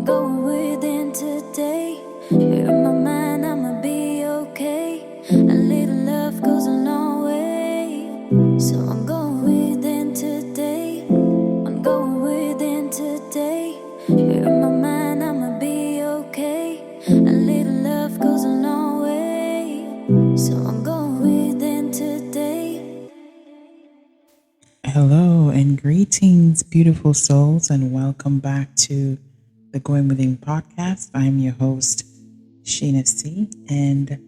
I'm going within today. Here in my mind, I'ma be okay. A little love goes a long way. So I'm going within today. I'm going within today. Here in my mind, I'ma be okay. A little love goes a long way. So I'm going within today. Hello and greetings, beautiful souls, and welcome back to the Going Within podcast. I'm your host, Sheena C, and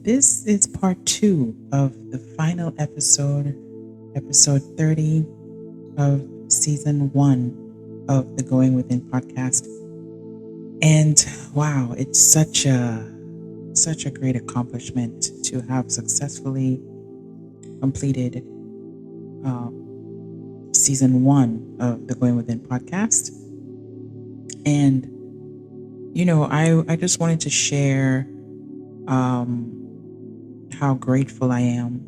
this is part two of the final episode 30 of season one of the Going Within podcast. And wow, it's such a great accomplishment to have successfully completed season one of the Going Within podcast. And, I just wanted to share how grateful I am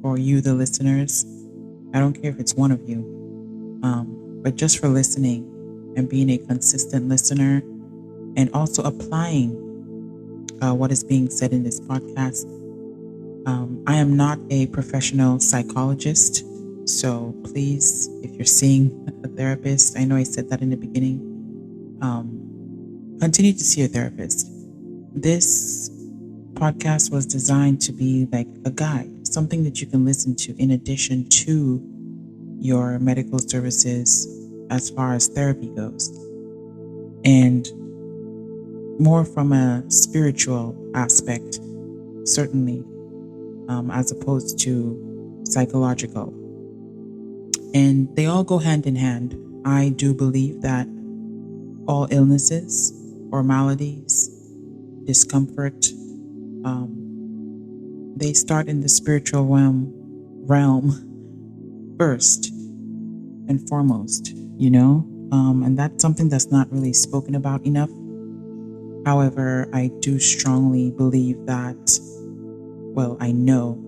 for you, the listeners. I don't care if it's one of you, but just for listening and being a consistent listener and also applying what is being said in this podcast. I am not a professional psychologist, so please, if you're seeing a therapist, I know I said that in the beginning, continue to see a therapist. This podcast was designed to be like a guide, something that you can listen to in addition to your medical services as far as therapy goes. And more from a spiritual aspect, certainly, as opposed to psychological. And they all go hand in hand. I do believe that all illnesses or maladies, discomfort, they start in the spiritual realm first and foremost, and that's something that's not really spoken about enough. However, I do strongly believe that, I know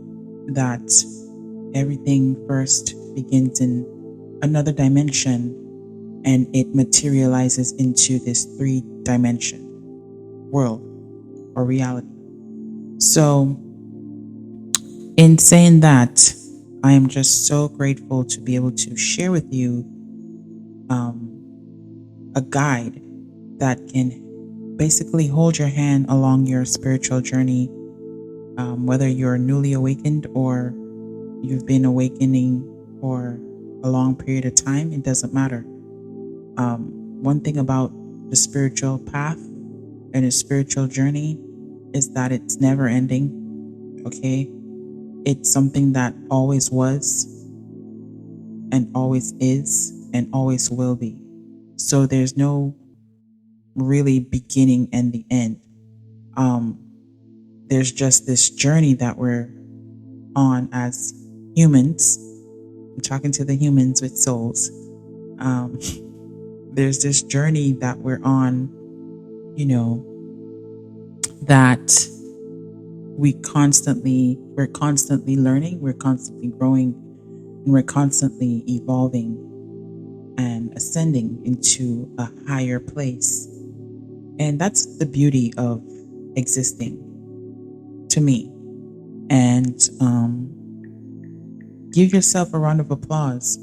that everything first begins in another dimension and it materializes into this 3-dimension world or reality. So, in saying that, I am just so grateful to be able to share with you a guide that can basically hold your hand along your spiritual journey, whether you're newly awakened or you've been awakening for a long period of time. It doesn't matter. One thing about the spiritual path and a spiritual journey is that it's never ending. Okay. It's something that always was and always is and always will be. So there's no really beginning and the end. There's just this journey that we're on as humans. I'm talking to the humans with souls. There's this journey that we're on, that we're constantly learning, we're constantly growing, and we're constantly evolving and ascending into a higher place. And that's the beauty of existing to me. And give yourself a round of applause,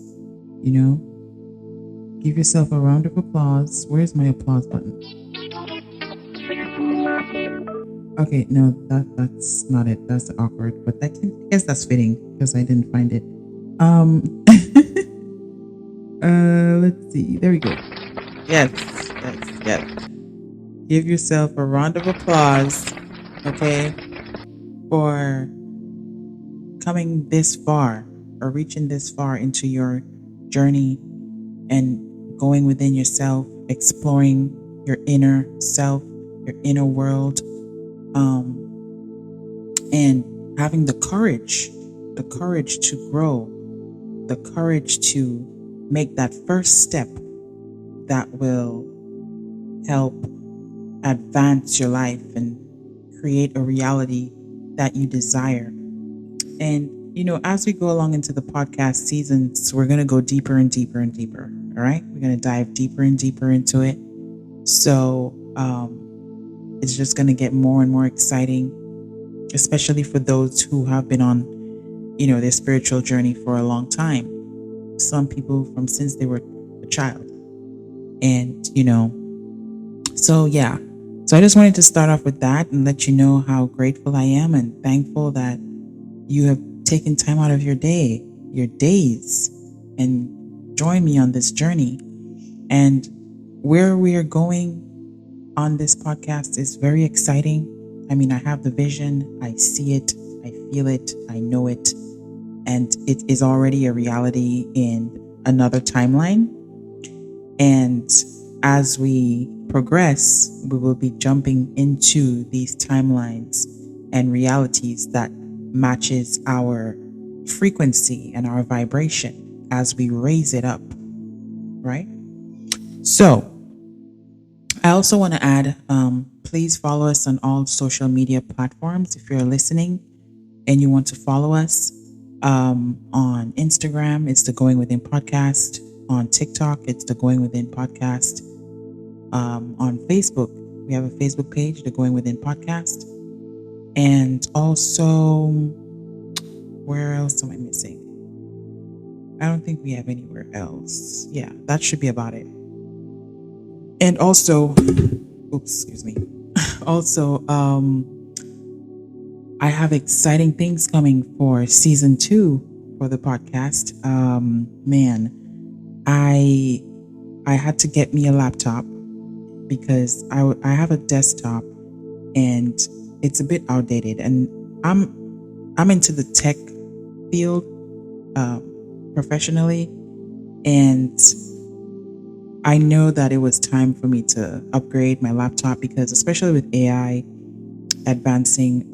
Give yourself a round of applause. Where's my applause button? Okay, no, that's not it. That's awkward, but I guess that's fitting because I didn't find it. Let's see. There we go. Yes. Give yourself a round of applause, okay, for coming this far or reaching this far into your journey and going within yourself, exploring your inner self, your inner world, and having the courage to grow, the courage to make that first step that will help advance your life and create a reality that you desire. And, as we go along into the podcast seasons, we're going to go deeper and deeper and deeper. All right. We're going to dive deeper and deeper into it. So it's just going to get more and more exciting, especially for those who have been on, their spiritual journey for a long time. Some people from since they were a child. And, so yeah. So I just wanted to start off with that and let you know how grateful I am and thankful that you have taken time out of your days, and join me on this journey. And where we are going on this podcast is very exciting. I mean, I have the vision, I see it, I feel it, I know it, and it is already a reality in another timeline. And as we progress, we will be jumping into these timelines and realities that matches our frequency and our vibration as we raise it up, right? So I also want to add, please follow us on all social media platforms. If you're listening and you want to follow us, on Instagram, it's the Going Within Podcast. On TikTok, it's the Going Within Podcast. On Facebook, we have a Facebook page, the Going Within Podcast. And also, where else am I missing? I don't think we have anywhere else. Yeah, that should be about it. And also, excuse me. Also, I have exciting things coming for season 2 for the podcast. Man, I had to get me a laptop because I have a desktop and it's a bit outdated, and I'm into the tech field professionally, and I know that it was time for me to upgrade my laptop because, especially with AI advancing,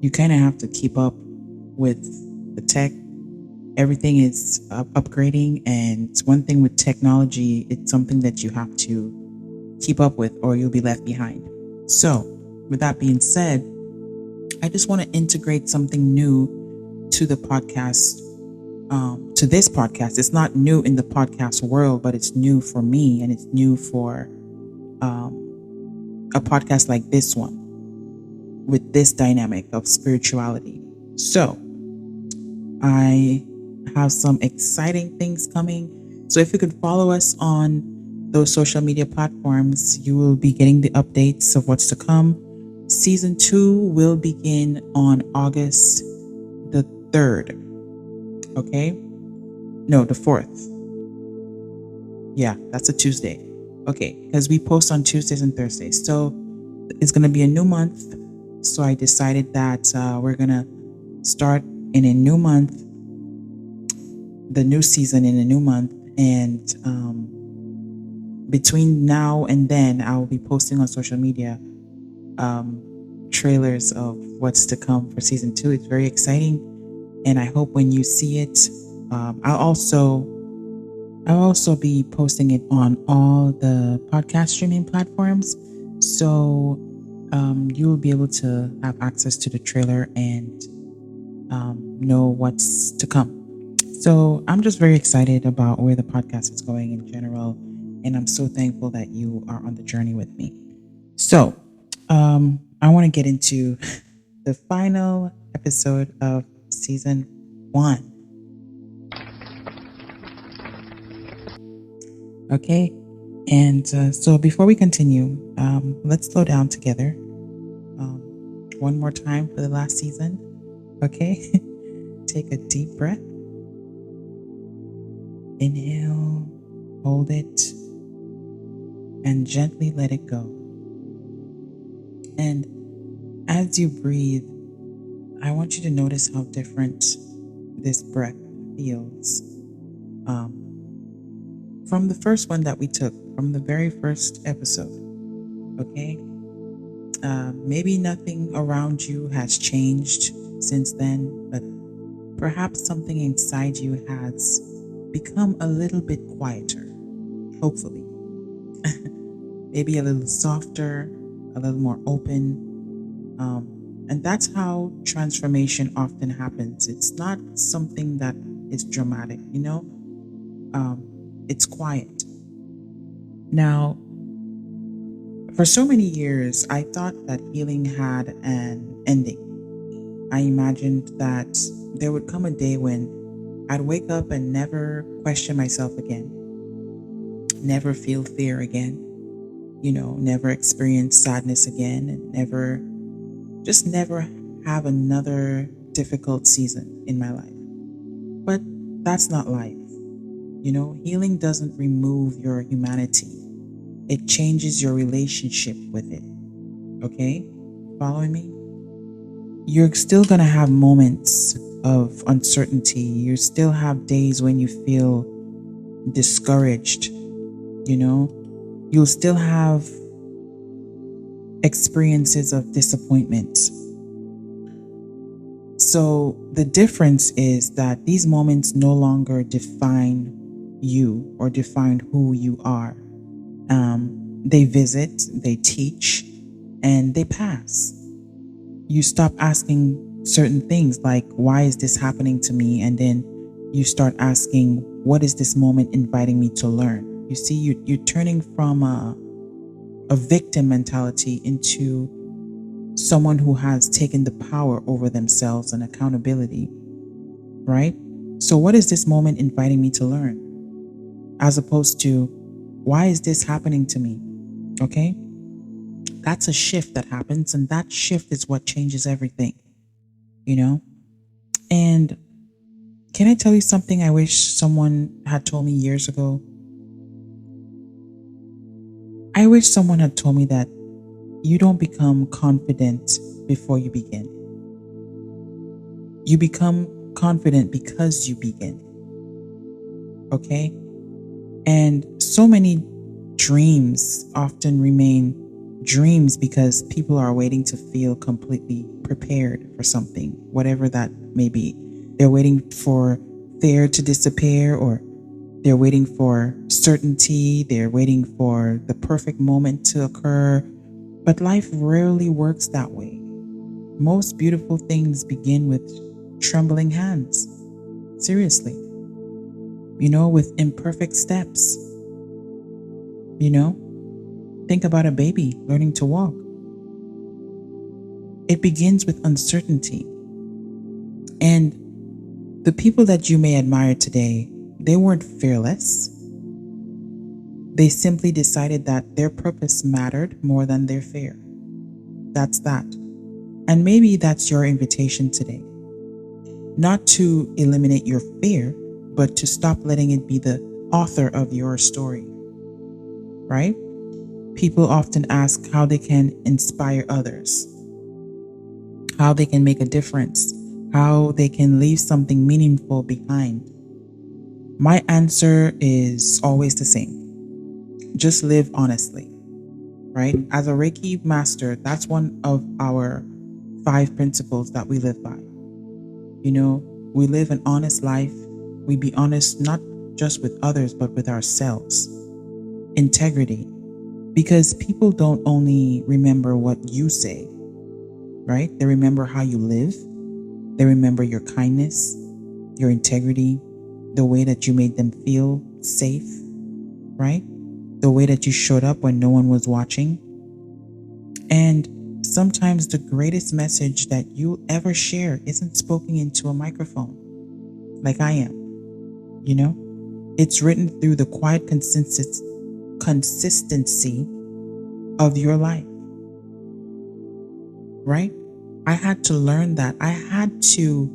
you kind of have to keep up with the tech. Everything is upgrading, and one thing with technology, it's something that you have to keep up with or you'll be left behind. So with that being said, I just want to integrate something new to the podcast, to this podcast. It's not new in the podcast world, but it's new for me, and it's new for a podcast like this one with this dynamic of spirituality. So I have some exciting things coming. So if you could follow us on those social media platforms, you will be getting the updates of what's to come. Season 2 will begin on August the 3rd. Okay? No, the 4th. Yeah, that's a Tuesday. Okay, because we post on Tuesdays and Thursdays. So it's going to be a new month. So I decided that we're going to start in a new month, the new season in a new month. And between now and then, I will be posting on social media trailers of what's to come for season 2. It's very exciting, and I hope when you see it, I'll also be posting it on all the podcast streaming platforms, so you will be able to have access to the trailer and know what's to come. So I'm just very excited about where the podcast is going in general, and I'm so thankful that you are on the journey with me. So I want to get into the final episode of season 1. Okay, and so before we continue, let's slow down together one more time for the last season. Okay, take a deep breath. Inhale, hold it, and gently let it go. And as you breathe, I want you to notice how different this breath feels from the first one that we took, from the very first episode. Okay? Maybe nothing around you has changed since then, but perhaps something inside you has become a little bit quieter, hopefully. Maybe a little softer, a little more open. And that's how transformation often happens. It's not something that is dramatic, it's quiet. Now, For so many years, I thought that healing had an ending. I imagined that there would come a day when I'd wake up and never question myself again, never feel fear again, never experience sadness again, and never have another difficult season in my life. But that's not life. Healing doesn't remove your humanity, it changes your relationship with it. Okay? Following me? You're still going to have moments of uncertainty. You still have days when you feel discouraged. You'll still have experiences of disappointment. So the difference is that these moments no longer define you or define who you are. They visit, they teach, and they pass. You stop asking certain things like, why is this happening to me? And then you start asking, what is this moment inviting me to learn? You see, you're turning from a victim mentality into someone who has taken the power over themselves and accountability, right? So what is this moment inviting me to learn? As opposed to, why is this happening to me? Okay? That's a shift that happens, and that shift is what changes everything, And can I tell you something I wish someone had told me years ago? I wish someone had told me that you don't become confident before you begin. You become confident because you begin. Okay? And so many dreams often remain dreams because people are waiting to feel completely prepared for something, whatever that may be. They're waiting for fear to disappear, or they're waiting for certainty. They're waiting for the perfect moment to occur. But life rarely works that way. Most beautiful things begin with trembling hands. Seriously. With imperfect steps. Think about a baby learning to walk. It begins with uncertainty. And the people that you may admire today, they weren't fearless. They simply decided that their purpose mattered more than their fear. That's that. And maybe that's your invitation today. Not to eliminate your fear, but to stop letting it be the author of your story. Right? People often ask how they can inspire others, how they can make a difference, how they can leave something meaningful behind. My answer is always the same. Just live honestly, right? As a Reiki master, that's one of our 5 principles that we live by. We live an honest life. We be honest not just with others, but with ourselves. Integrity. Because people don't only remember what you say, right? They remember how you live. They remember your kindness, your integrity, the way that you made them feel safe, right? The way that you showed up when no one was watching. And sometimes the greatest message that you'll ever share isn't spoken into a microphone, like I am. It's written through the quiet consistency of your life, right? I had to learn that. I had to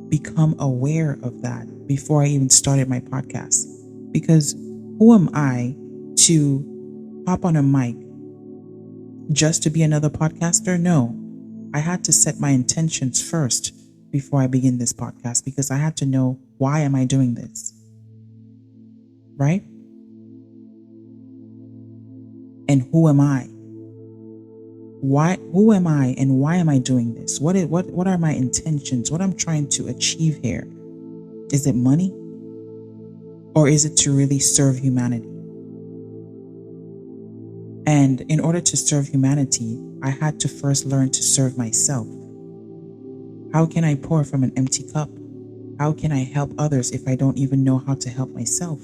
become aware of that before I even started my podcast. Because who am I to hop on a mic just to be another podcaster? No, I had to set my intentions first before I begin this podcast, because I had to know, why am I doing this? Right? And who am I? Who am I, and why am I doing this? What are my intentions? What I'm trying to achieve here? Is it money? Or is it to really serve humanity? And in order to serve humanity, I had to first learn to serve myself. How can I pour from an empty cup? How can I help others if I don't even know how to help myself?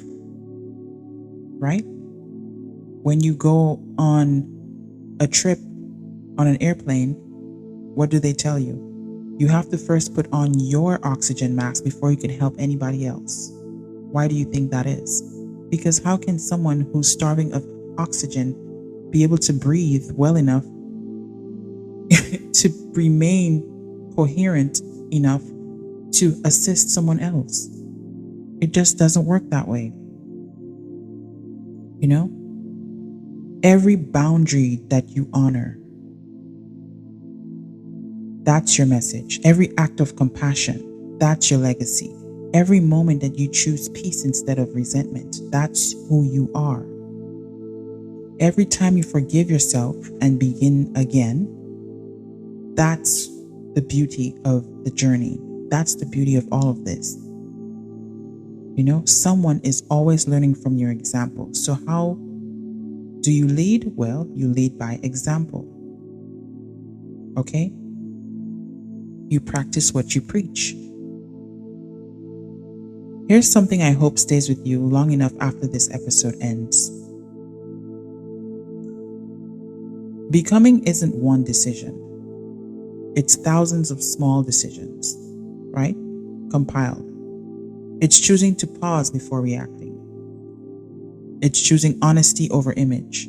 Right? When you go on A trip on an airplane, what do they tell you? You have to first put on your oxygen mask before you can help anybody else. Why do you think that is? Because how can someone who's starving of oxygen be able to breathe well enough to remain coherent enough to assist someone else? It just doesn't work that way. You know? Every boundary that you honor, that's your message. Every act of compassion, that's your legacy. Every moment that you choose peace instead of resentment, that's who you are. Every time you forgive yourself and begin again, that's the beauty of the journey. That's the beauty of all of this. You know, someone is always learning from your example. So how do you lead? Well, you lead by example. Okay? You practice what you preach. Here's something I hope stays with you long enough after this episode ends. Becoming isn't one decision. It's thousands of small decisions, right? Compiled. It's choosing to pause before reacting. It's choosing honesty over image,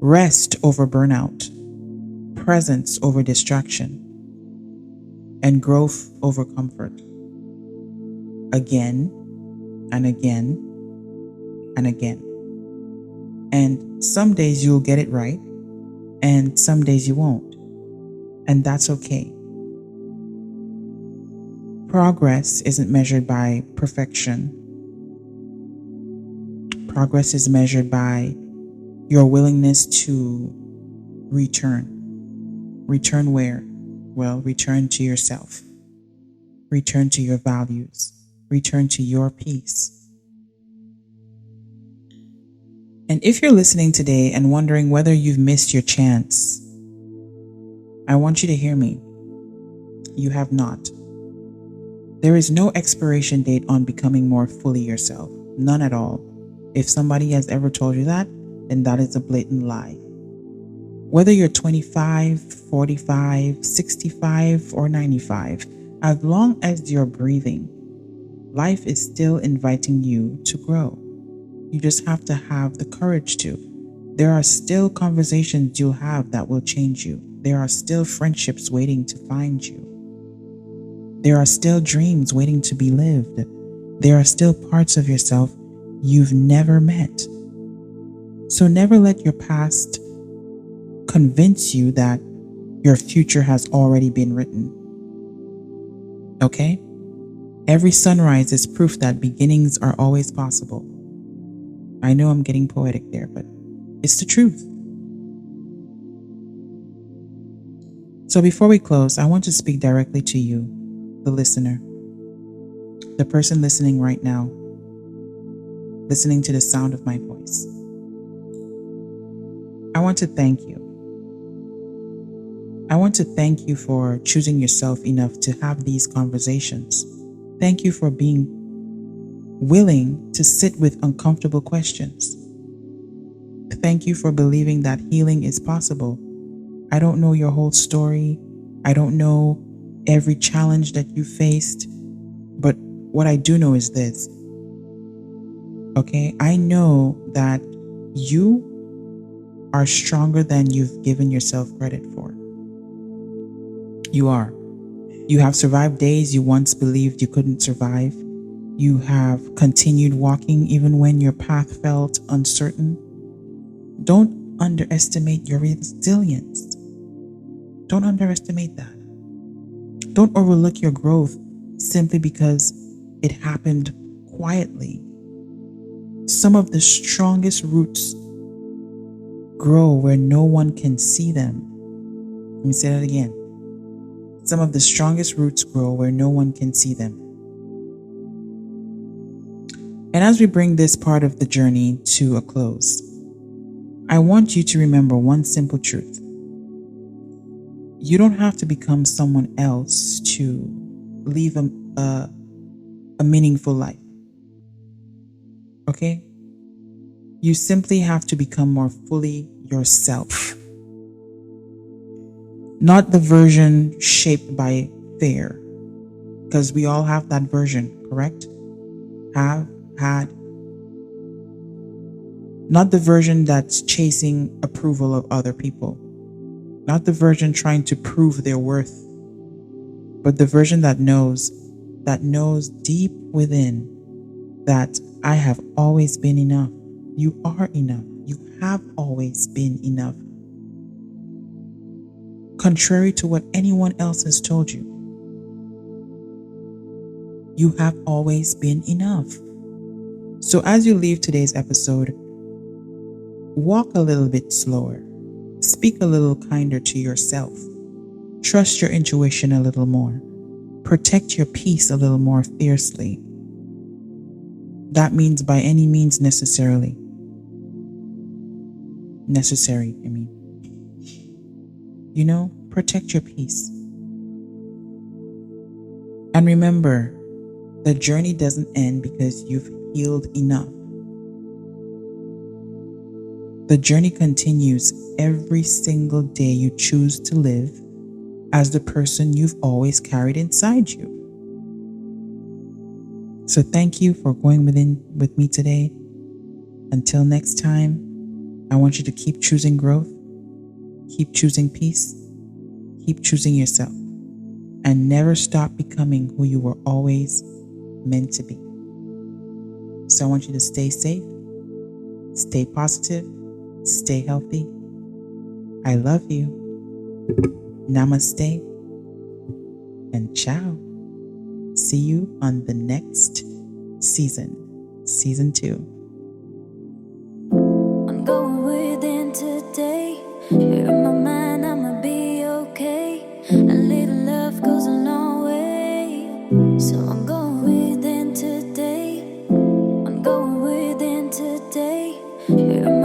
rest over burnout, presence over distraction, and growth over comfort. Again and again and again. And some days you'll get it right, and some days you won't. And that's okay. Progress isn't measured by perfection. Progress is measured by your willingness to return. Return where? Well, return to yourself. Return to your values. Return to your peace. And if you're listening today and wondering whether you've missed your chance, I want you to hear me. You have not. There is no expiration date on becoming more fully yourself. None at all. If somebody has ever told you that, then that is a blatant lie. Whether you're 25, 45, 65, or 95, as long as you're breathing, life is still inviting you to grow. You just have to have the courage to. There are still conversations you'll have that will change you. There are still friendships waiting to find you. There are still dreams waiting to be lived. There are still parts of yourself you've never met. So never let your past convince you that your future has already been written. Okay? Every sunrise is proof that beginnings are always possible. I know I'm getting poetic there, but it's the truth. So before we close, I want to speak directly to you, the listener, the person listening right now, listening to the sound of my voice. I want to thank you. I want to thank you for choosing yourself enough to have these conversations. Thank you for being willing to sit with uncomfortable questions. Thank you for believing that healing is possible. I don't know your whole story. I don't know every challenge that you faced, but what I do know is this. Okay, I know that you are stronger than you've given yourself credit for. You are. You have survived days you once believed you couldn't survive. You have continued walking even when your path felt uncertain. Don't underestimate your resilience. Don't underestimate that. Don't overlook your growth simply because it happened quietly. Some of the strongest roots grow where no one can see them. Let me say that again. Some of the strongest roots grow where no one can see them. And as we bring this part of the journey to a close, I want you to remember one simple truth. You don't have to become someone else to live a meaningful life. Okay? You simply have to become more fully yourself, not the version shaped by fear, because we all have that version, correct? Have, had, not the version that's chasing approval of other people, not the version trying to prove their worth, but the version that knows deep within that I have always been enough. You are enough. You have always been enough. Contrary to what anyone else has told you, you have always been enough. So as you leave today's episode, walk a little bit slower. Speak a little kinder to yourself. Trust your intuition a little more. Protect your peace a little more fiercely. That means by any means necessary, I mean. Protect your peace. And remember, the journey doesn't end because you've healed enough. The journey continues every single day you choose to live as the person you've always carried inside you. So thank you for going with me today. Until next time, I want you to keep choosing growth, keep choosing peace, keep choosing yourself, and never stop becoming who you were always meant to be. So I want you to stay safe, stay positive, stay healthy. I love you. Namaste and ciao. See you on the next season 2. I'm going within today. You're in my mind, I'ma be okay. A little love goes a long way. So I'm going within today. I'm going within today. You're